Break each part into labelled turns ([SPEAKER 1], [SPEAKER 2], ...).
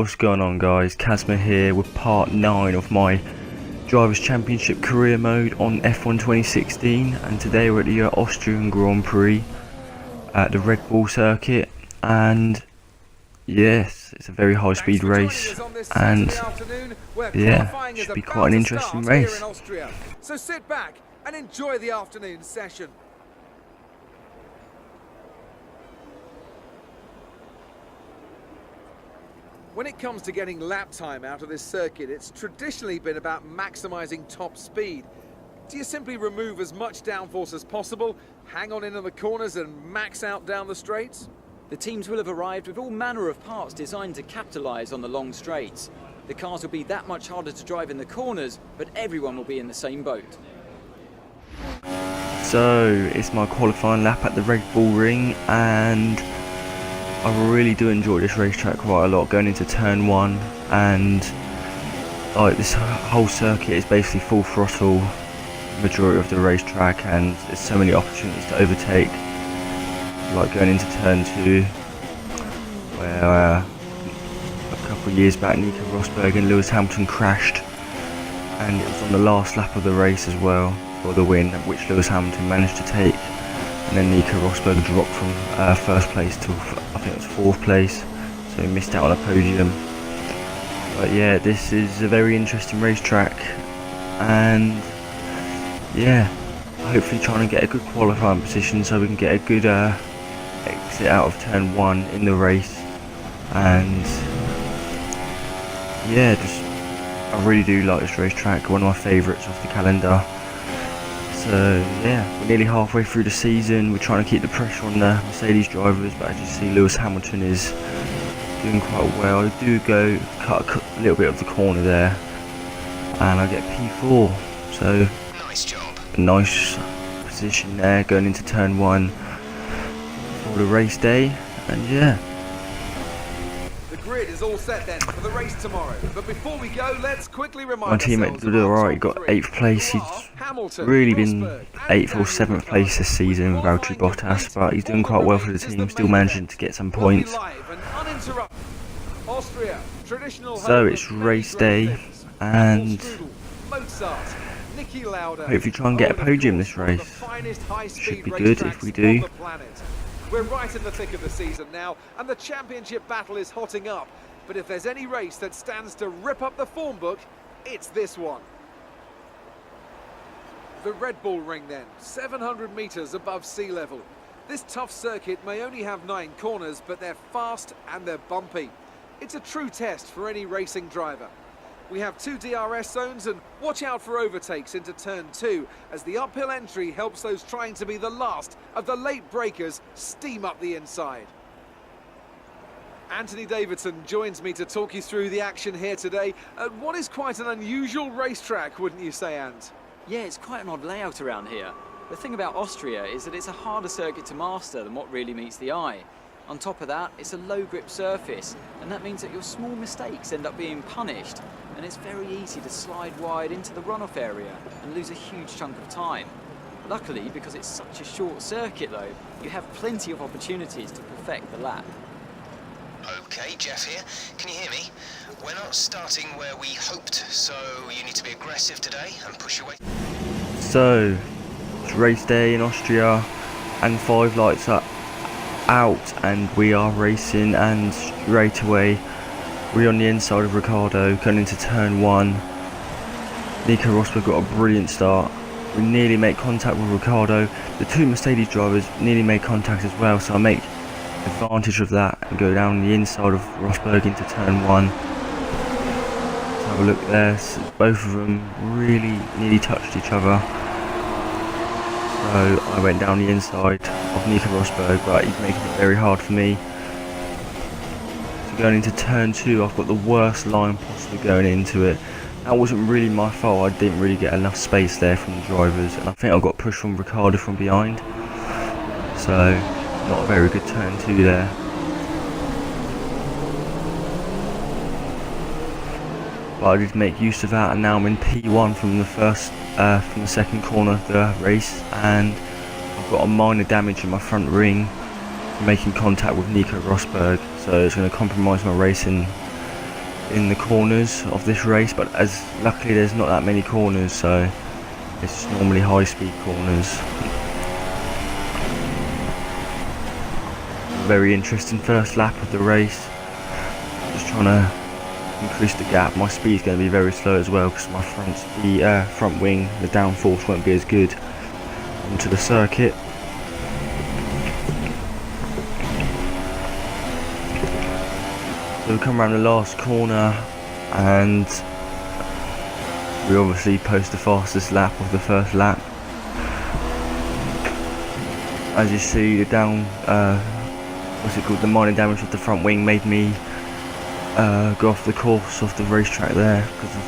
[SPEAKER 1] What's going on, guys? Kazma here with part 9 of my Drivers' Championship career mode on F1 2016, and today we're at the Austrian Grand Prix at the Redbull circuit, and yes, it's a very high speed race, and yeah, should be quite an interesting race.
[SPEAKER 2] So sit back and enjoy the afternoon session. When it comes to getting lap time out of this circuit, it's traditionally been about maximising top speed. Do you simply remove as much downforce as possible, hang on into the corners and max out down the straights?
[SPEAKER 3] The teams will have arrived with all manner of parts designed to capitalise on the long straights. The cars will be that much harder to drive in the corners, but everyone will be in the same boat.
[SPEAKER 1] So, it's my qualifying lap at the Red Bull Ring, and I really do enjoy this racetrack quite a lot, going into turn 1, and like this whole circuit is basically full throttle majority of the racetrack, and there's so many opportunities to overtake, like going into turn 2 where a couple of years back Nico Rosberg and Lewis Hamilton crashed, and it was on the last lap of the race as well for the win, which Lewis Hamilton managed to take. And then Nico Rosberg dropped from first place to, I think it was 4th place, so he missed out on a podium. But yeah, this is a very interesting racetrack, and yeah, hopefully trying to get a good qualifying position so we can get a good exit out of turn 1 in the race. And yeah, I really do like this racetrack, one of my favourites of the calendar. So yeah, we're nearly halfway through the season. We're trying to keep the pressure on the Mercedes drivers, but as you see, Lewis Hamilton is doing quite well. I do cut a little bit of the corner there, and I get P4. So
[SPEAKER 4] nice job.
[SPEAKER 1] A nice position there going into turn 1 for the race day, and yeah.
[SPEAKER 2] The grid is all set then for the race tomorrow. But before we go, let's quickly remind
[SPEAKER 1] my teammate did alright, got 8th place. He's really been 8th or 7th place this season with Valtteri Bottas, but he's doing quite well for the team, still managing to get some points. So it's race day, and hopefully try and get a podium this race. Should be good if we do.
[SPEAKER 2] We're right in the thick of the season now, and the championship battle is hotting up. But if there's any race that stands to rip up the form book, it's this one. The Red Bull Ring then, 700 metres above sea level. This tough circuit may only have 9 corners, but they're fast and they're bumpy. It's a true test for any racing driver. We have 2 DRS zones, and watch out for overtakes into turn 2 as the uphill entry helps those trying to be the last of the late breakers steam up the inside. Anthony Davidson joins me to talk you through the action here today at what is quite an unusual racetrack, wouldn't you say, Ant?
[SPEAKER 3] Yeah, it's quite an odd layout around here. The thing about Austria is that it's a harder circuit to master than what really meets the eye. On top of that, it's a low grip surface, and that means that your small mistakes end up being punished, and it's very easy to slide wide into the runoff area and lose a huge chunk of time. Luckily, because it's such a short circuit though, you have plenty of opportunities to perfect the lap.
[SPEAKER 4] Okay, Jeff here. Can you hear me? We're not starting where we hoped, so you need to be aggressive today and push your way.
[SPEAKER 1] So, it's race day in Austria, and 5 lights are out, and we are racing, and straight away we're on the inside of Ricciardo going into turn 1. Nico Rosberg got a brilliant start. We nearly make contact with Ricciardo. The 2 Mercedes drivers nearly made contact as well, so I make advantage of that and go down the inside of Rosberg into turn 1. Let's have a look there. So both of them really nearly touched each other. So I went down the inside of Nico Rosberg, but he's making it very hard for me. So going into turn 2, I've got the worst line possible going into it. That wasn't really my fault. I didn't really get enough space there from the drivers, and I think I got pushed from Ricciardo from behind. So not a very good turn 2 there. But I did make use of that, and now I'm in P1 from the second corner of the race, and I've got a minor damage in my front ring from making contact with Nico Rosberg, so it's going to compromise my racing in the corners of this race, but as luckily there's not that many corners, so it's normally high speed corners. Very interesting first lap of the race. Just trying to increase the gap. My speed's going to be very slow as well because my front wing, the downforce won't be as good onto the circuit. So we come around the last corner and we obviously post the fastest lap of the first lap. As you see, the the minor damage of the front wing made me go off the course of the racetrack there because of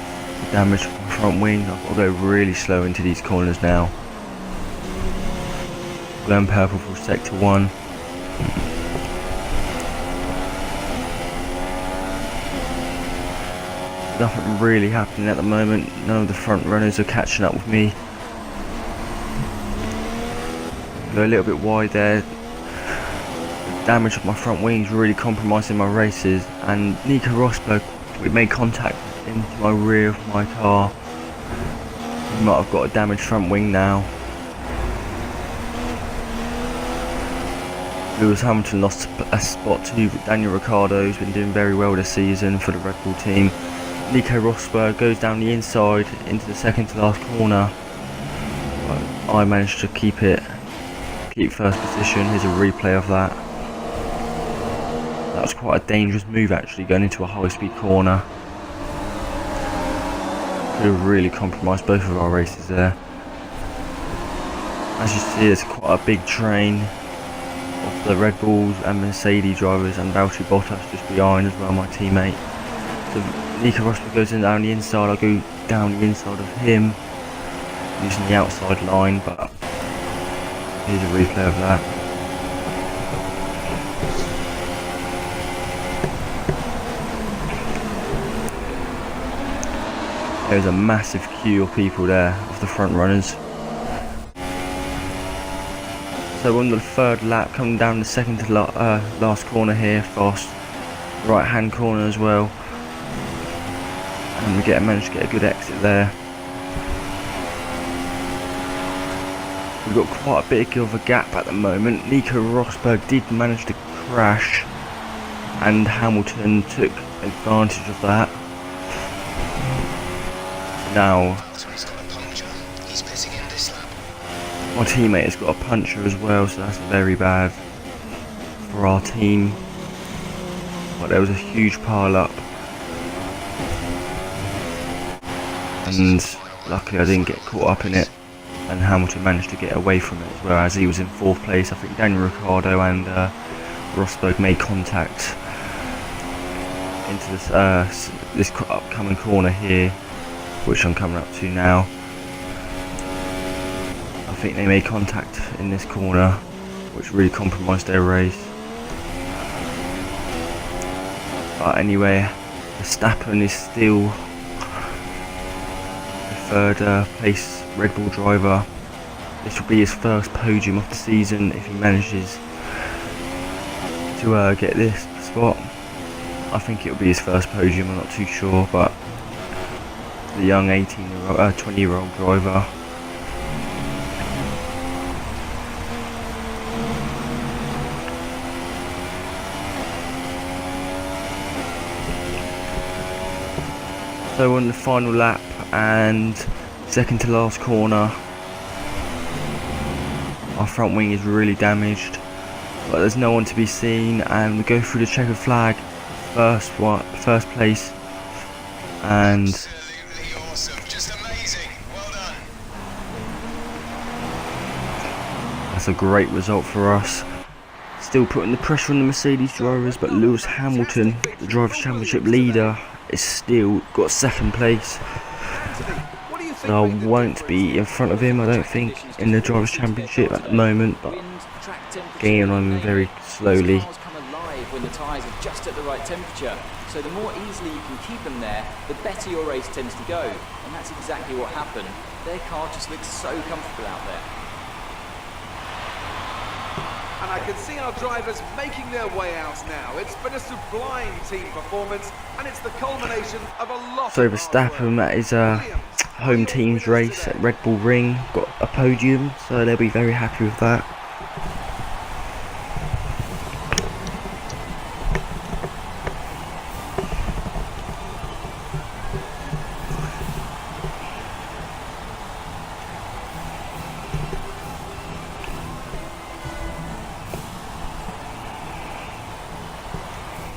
[SPEAKER 1] the damage of my front wing. I've got to go really slow into these corners now. Going purple for sector 1. Nothing really happening at the moment. None of the front runners are catching up with me. Go a little bit wide there. The damage of my front wings really compromising my races, and Nico Rosberg, we made contact into my rear of my car. He might have got a damaged front wing now. Lewis Hamilton lost a spot to Daniel Ricciardo, who's been doing very well this season for the Red Bull team. Nico Rosberg goes down the inside into the second to last corner. I managed to keep first position. Here's a replay of that. That was quite a dangerous move actually, going into a high speed corner. Could have really compromised both of our races there. As you see, there's quite a big train of the Red Bulls and Mercedes drivers, and Valtteri Bottas just behind as well, my teammate. So Nico Rosberg goes in down the inside, I go down the inside of him using the outside line, but here's a replay of that. There's a massive queue of people there, of the front runners. So on the third lap, coming down the second to last corner here, fast right hand corner as well. And we managed to get a good exit there. We've got quite a bit of a gap at the moment. Nico Rosberg did manage to crash, and Hamilton took advantage of that. Now, my teammate has got a puncture as well, so that's very bad for our team. But there was a huge pile up, and luckily I didn't get caught up in it, and Hamilton managed to get away from it as well, as he was in 4th place. I think Daniel Ricciardo and Rosberg made contact into this upcoming corner here, which I'm coming up to now. I think they made contact in this corner, which really compromised their race. But anyway, Verstappen is still the 3rd place Red Bull driver. This will be his first podium of the season if he manages to get this spot. I think it will be his first podium, I'm not too sure, but the young 20-year-old driver. So on the final lap and second to last corner, our front wing is really damaged, but there's no one to be seen, and we go through the checkered flag, first place, and
[SPEAKER 4] absolutely awesome, just amazing, well done.
[SPEAKER 1] That's a great result for us. Still putting the pressure on the Mercedes drivers, but Lewis Hamilton, the Drivers' Championship leader, is still got 2nd place. So I won't be in front of him, I don't think, in the Drivers' Championship at the moment, but gaining on him very slowly.
[SPEAKER 3] When the tyres are just at the right temperature, so the more easily you can keep them there, the better your race tends to go, and that's exactly what happened. Their car just looks so comfortable out there.
[SPEAKER 2] And I can see our drivers making their way out now. It's been a sublime team performance, and it's the culmination of a lot
[SPEAKER 1] So
[SPEAKER 2] of hard
[SPEAKER 1] Verstappen,
[SPEAKER 2] work.
[SPEAKER 1] that is a home team's race at Red Bull Ring, got a podium, so they'll be very happy with that.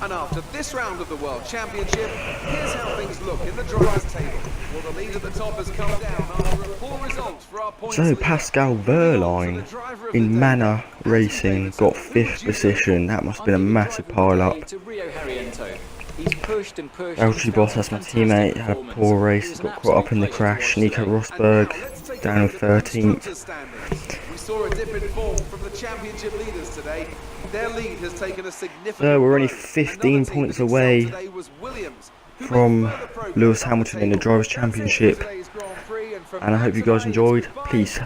[SPEAKER 2] And after this round of the World Championship, here's how things look in the drivers' table. Well, the lead at the top has come down after a poor result for our points
[SPEAKER 1] So
[SPEAKER 2] leader.
[SPEAKER 1] Pascal
[SPEAKER 2] Moving on to
[SPEAKER 1] Wehrlein
[SPEAKER 2] the driver of the
[SPEAKER 1] in
[SPEAKER 2] day.
[SPEAKER 1] Manor
[SPEAKER 2] Anthony
[SPEAKER 1] Racing
[SPEAKER 2] Davidson,
[SPEAKER 1] got
[SPEAKER 2] who
[SPEAKER 1] 5th
[SPEAKER 2] would you
[SPEAKER 1] position. That must have been a massive pile up.
[SPEAKER 3] To Rio Harriento. He's pushed and pushed.
[SPEAKER 1] Elsie Boss, that's my teammate, had a poor race, got caught up in the crash. Nico Rosberg down in 13th.
[SPEAKER 2] We saw a dip in form from the championship leaders today. Their lead has taken a significant
[SPEAKER 1] So we're only
[SPEAKER 2] blow.
[SPEAKER 1] 15
[SPEAKER 2] Another team
[SPEAKER 1] points
[SPEAKER 2] that excelled
[SPEAKER 1] away
[SPEAKER 2] today was Williams, who made
[SPEAKER 1] from
[SPEAKER 2] further progress
[SPEAKER 1] Lewis
[SPEAKER 2] up
[SPEAKER 1] Hamilton in the
[SPEAKER 2] table.
[SPEAKER 1] Drivers'
[SPEAKER 2] That's it for
[SPEAKER 1] Championship.
[SPEAKER 2] today's Grand Prix, and from
[SPEAKER 1] And I hope you guys
[SPEAKER 2] today, it's
[SPEAKER 1] enjoyed.
[SPEAKER 2] goodbye.
[SPEAKER 1] Peace.